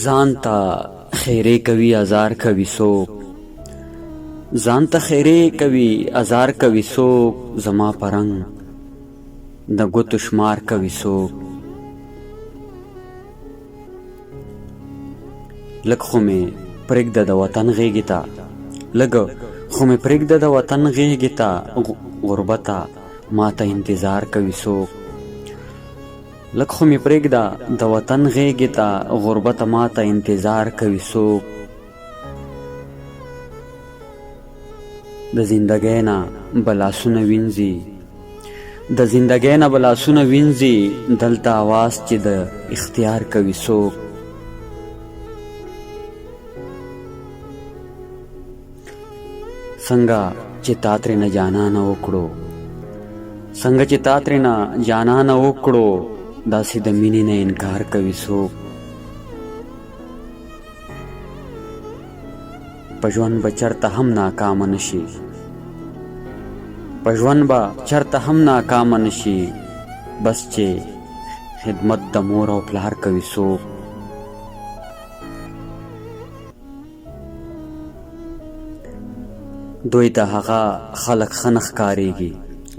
ځانته خیرې کوي ازار کوي څوک، ځانته خیرې کوي ازار کوي څوک، زما په رنګ د ګوتو شمار کوي څوک. لږ خو مې پرېږده د وطن غېږې ته، لږ خو مې پرېږده د وطن غېږې ته، غربته ماته انتظار کوي څوک. لږ خو مې پرېږده د وطن غېږې ته، غربته ماته انتظار کوي څوک. د زندګۍ نه به لاسونه وینځي، د زندګۍ نه به لاسونه وینځي، دلته اواز چې د اختیار کوي څوک. څنګه چې تا ترېنه جانانه وکړو، څنګه چې تا ترېنه جانانه وکړو، داسې د مینې نه انکار کوي څوک. په ژوند به چرته هم ناکامه نشي، په ژوند به چرته هم ناکامه نشي، بس چې خدمت د مور او پلار کوي څوک. دوی ته هغه خلق ښه نه ښکارېږي،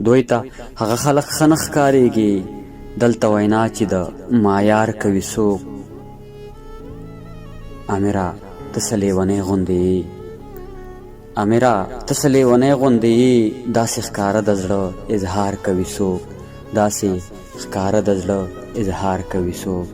دوی ته هغه خلق ښه نه ښکارېږي، دلته وینا چې د معیار کوي څوک. امیره ته څه لیونی غوندې یې، امیره ته څه لیونی غوندې یې، داسې ښکاره د زړه اظهار کوي څوک، داسې ښکاره د زړه اظهار کوي څوک.